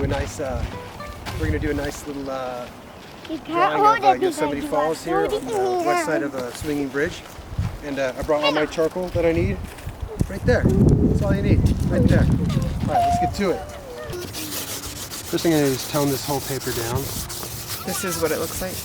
do a nice little drawing of Yosemite Falls here on the west side of a swinging bridge. And I brought all my charcoal that I need right there. That's all you need, right there. All right, let's get to it. First thing I'm going to do is tone this whole paper down. This is what it looks like.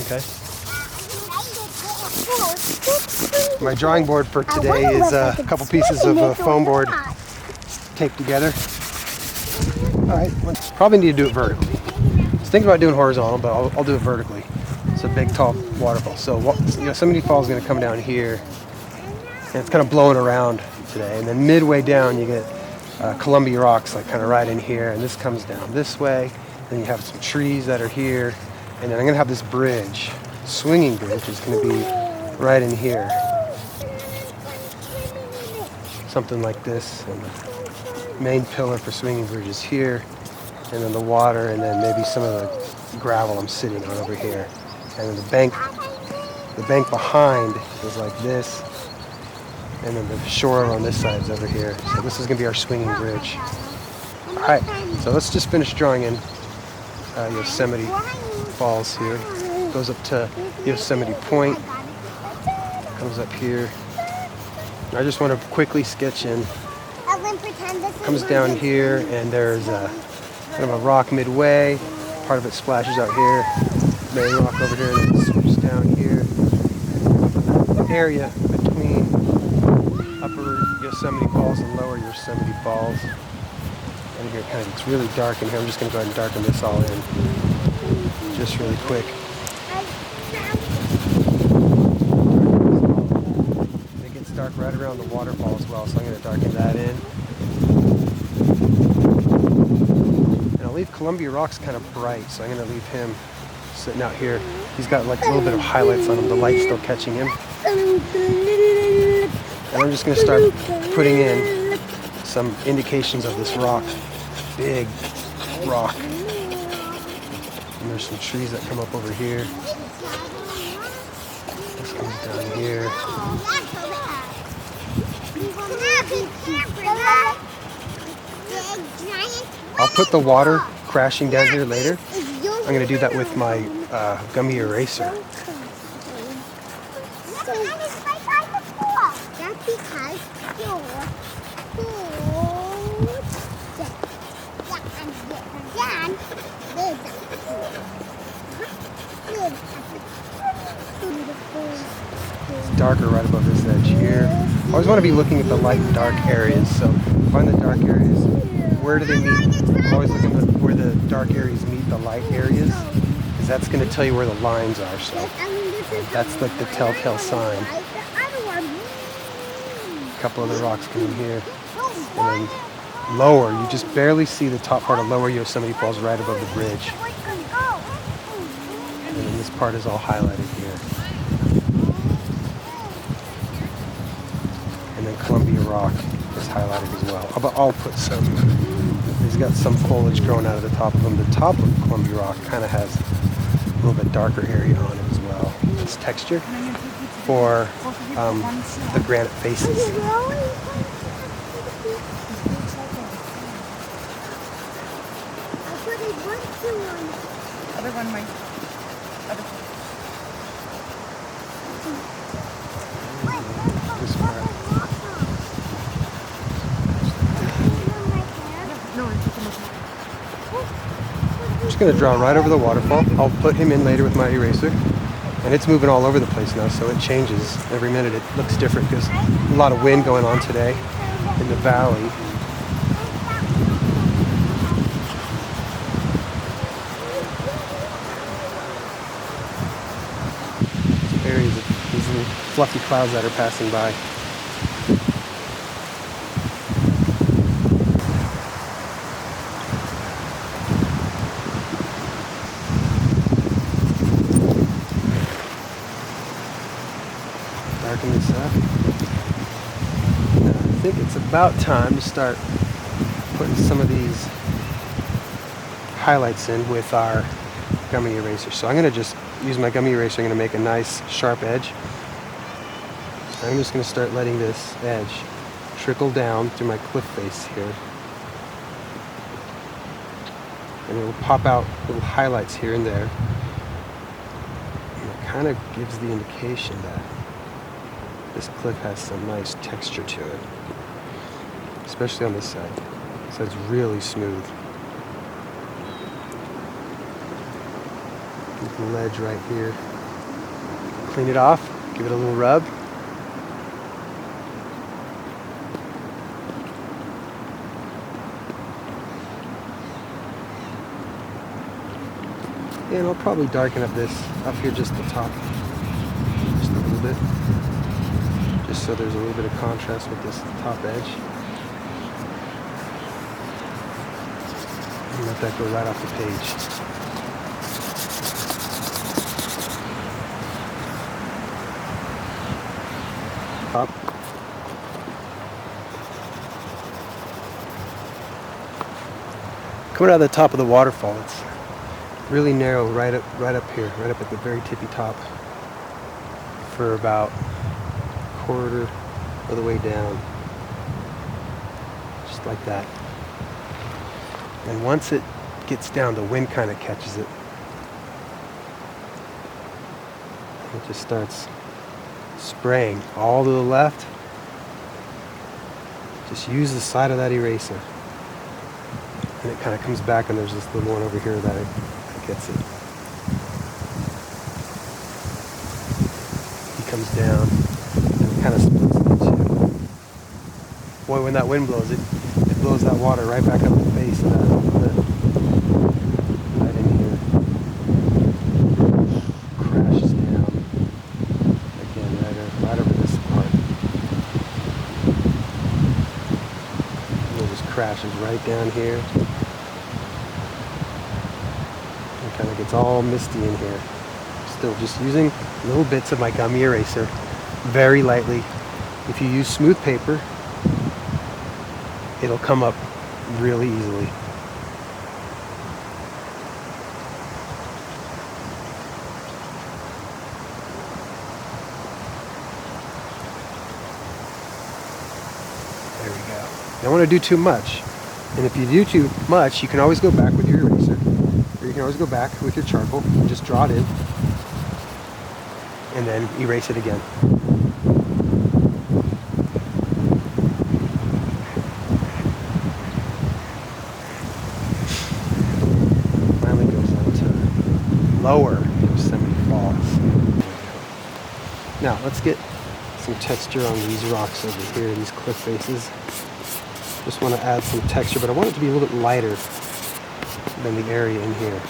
Okay. My drawing board for today is a couple pieces of foam board taped together. All right, probably need to do it vertically. I was thinking about doing horizontal, but I'll do it vertically. It's a big, tall waterfall. So Yosemite Falls is going to come down here, and it's kind of blowing around today. And then midway down, you get Columbia rocks, like kind of right in here, and this comes down this way. Then you have some trees that are here, and then I'm going to have this bridge, swinging bridge, is going to be right in here. Something like this, and the main pillar for swinging bridge is here, and then the water, and then maybe some of the gravel I'm sitting on over here. And then the bank behind is like this, and then the shore on this side is over here. So this is going to be our swinging bridge. All right, so let's just finish drawing in Yosemite Falls here. Goes up to Yosemite Point, comes up here. I just want to quickly sketch in. Comes down here, and there's kind of a rock midway. Part of it splashes out here. Main rock over here, and then it swoops down here. The area between upper Yosemite Falls and lower Yosemite Falls. And here it gets really dark in here. I'm just going to go ahead and darken this all in just really quick. It gets dark right around the waterfall as well, so I'm going to darken that in. And I'll leave Columbia rocks kind of bright, so I'm going to leave him sitting out here. He's got like a little bit of highlights on him. The light's still catching him. And I'm just going to start putting in some indications of this rock. Big rock. And there's some trees that come up over here. This comes down here. I'll put the water crashing down here later. I'm going to do that with my gummy eraser. It's darker right above this edge here. I always want to be looking at the light and dark areas. So find the dark areas. Where do they meet? I'm always looking at where the dark areas meet the light areas, because that's going to tell you where the lines are. So that's like the telltale sign. A couple other rocks coming here, and then lower. You just barely see the top part of Lower Yosemite Falls right above the bridge. And then this part is all highlighted here. And then Columbia Rock is highlighted as well. But I'll put some. He's got some foliage growing out of the top of him. The top of Columbia Rock kind of has a little bit darker area on it as well. It's texture for the granite faces. Other one, Mike. Other one. I'm just going to draw right over the waterfall. I'll put him in later with my eraser. And it's moving all over the place now, so it changes every minute. It looks different because a lot of wind going on today in the valley. Areas of these little fluffy clouds that are passing by. Darken this up. Now, I think it's about time to start putting some of these highlights in with our gummy eraser. So I'm going to just use my gummy eraser. I'm going to make a nice sharp edge. I'm just going to start letting this edge trickle down through my cliff face here. and it will pop out little highlights here and there. And it kind of gives the indication that this cliff has some nice texture to it, especially on this side. This side's really smooth. There's a ledge right here. Clean it off, give it a little rub. And I'll probably darken up this up here, just the top, just a little bit, just so there's a little bit of contrast with this top edge. And let that go right off the page. Up. Coming out of the top of the waterfall, it's really narrow right up here, right up at the very tippy top, for about a quarter of the way down, just like that. And once it gets down, the wind kind of catches it. It just starts spraying all to the left. Just use the side of that eraser, and it kind of comes back, and there's this little one over here that gets it. He comes down and kind of splits into two. Boy, when that wind blows, it blows that water right back up the face of that cliff. Right in here. Crashes down. Again, right over this part. And it just crashes right down here. Kind of gets all misty in here. Still just using little bits of my gummy eraser, very lightly. If you use smooth paper, it'll come up really easily. There we go. You don't want to do too much. And if you do too much, you can always go back with your eraser. You can always go back with your charcoal and just draw it in and then erase it again. Finally goes on to lower Yosemite Falls. Now let's get some texture on these rocks over here, these cliff faces. Just want to add some texture, but I want it to be a little bit lighter than the area in here.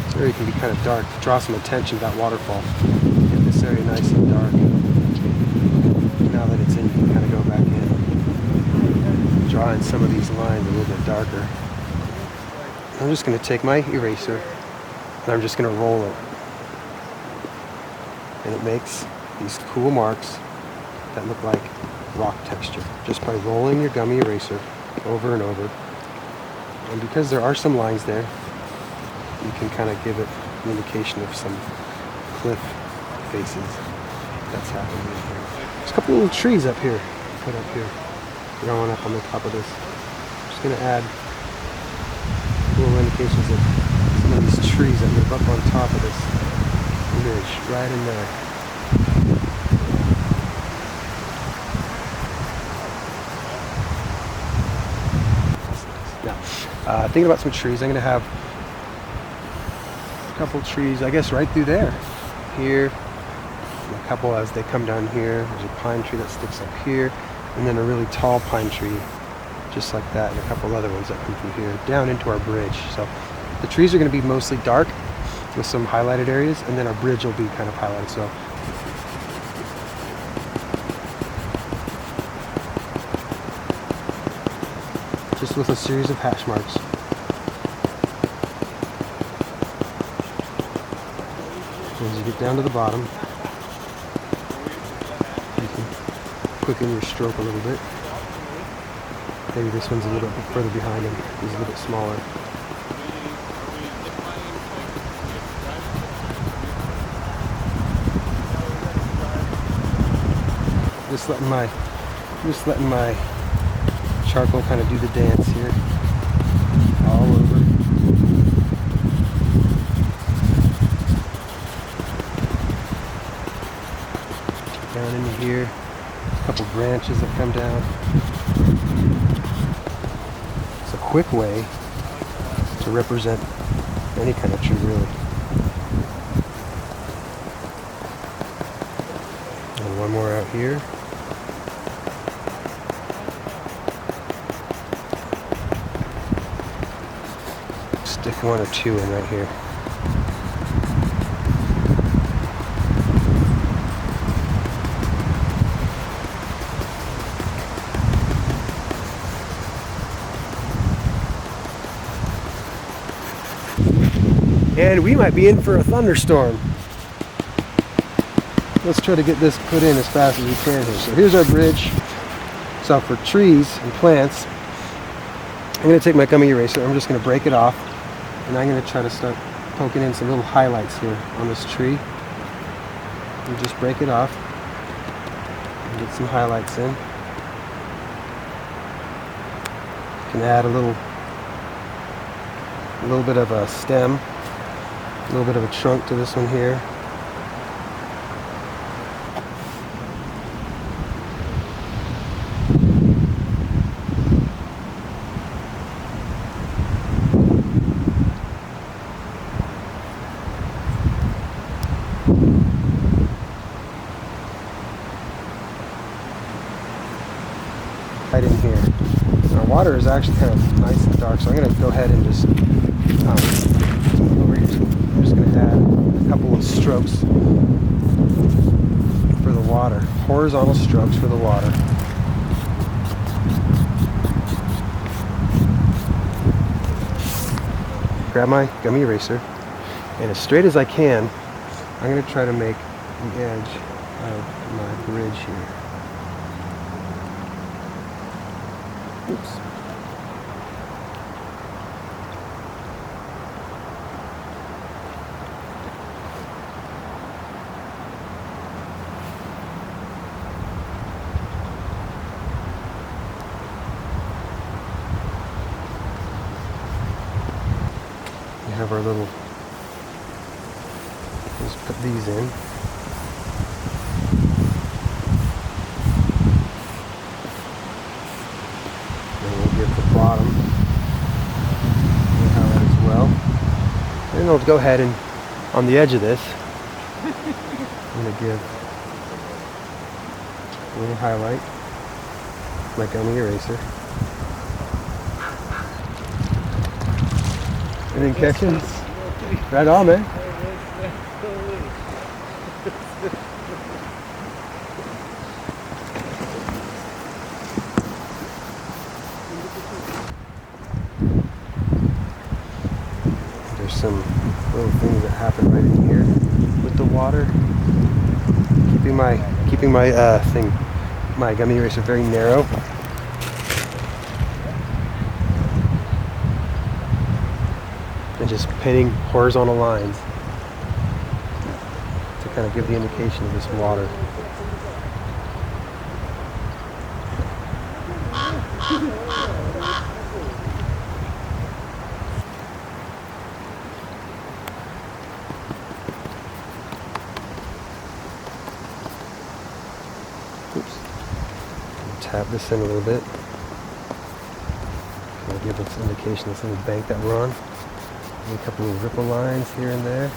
This area can be kind of dark to draw some attention to that waterfall. Get this area nice and dark. Now that it's in, you can kind of go back in, draw in some of these lines a little bit darker. I'm just going to take my eraser and I'm just going to roll it. And it makes these cool marks that look like rock texture, just by rolling your gummy eraser over and over. And because there are some lines there, you can kind of give it an indication of some cliff faces that's happening in here. There's a couple little trees up here, put up here, growing up on the top of this. I'm just going to add little indications of some of these trees that live up on top of this ridge, right in there. Thinking about some trees, I'm going to have a couple trees, I guess, right through there. Here, and a couple as they come down here. There's a pine tree that sticks up here, and then a really tall pine tree, just like that, and a couple other ones that come through here, down into our bridge. So the trees are going to be mostly dark with some highlighted areas, and then our bridge will be kind of highlighted. So just with a series of hash marks. As you get down to the bottom, you can quicken your stroke a little bit. Maybe this one's a little bit further behind him. He's a little bit smaller. Just letting my Just letting my charcoal kind of do the dance here. All over. Down into here. A couple branches have come down. It's a quick way to represent any kind of tree, really. And one more out here. Stick one or two in right here. And we might be in for a thunderstorm. Let's try to get this put in as fast as we can here. So here's our bridge. So for trees and plants, I'm going to take my gummy eraser. I'm just going to break it off. And I'm going to try to start poking in some little highlights here on this tree. And just break it off. And get some highlights in. Can add a little bit of a stem. A little bit of a trunk to this one here. Right in here. Our water is actually kind of nice and dark, so I'm going to go ahead and just over here. I'm just going to add a couple of strokes for the water, horizontal strokes for the water. Grab my gummy eraser, and as straight as I can, I'm going to try to make the edge of my bridge here. Oops. We have our little, let's put these in. Give the bottom highlight as well. And I'll go ahead and on the edge of this, I'm going to give a little highlight, my gummy eraser. You didn't catch it? Right on, man. There's some little things that happen right in here with the water. Keeping my gummy eraser very narrow. And just painting horizontal lines to kind of give the indication of this water. Oops. Tap this in a little bit. Kind of give this indication of this little bank that we're on. A couple of ripple lines here and there.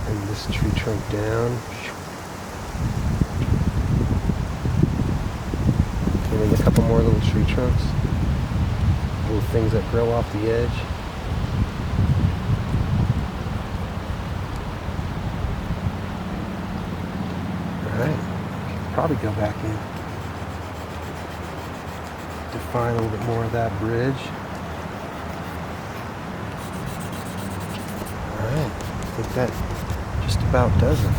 And this tree trunk down. And then a couple more little tree trunks. Little things that grow off the edge. Alright, probably go back in. Define a little bit more of that bridge. Alright, I think that just about does it.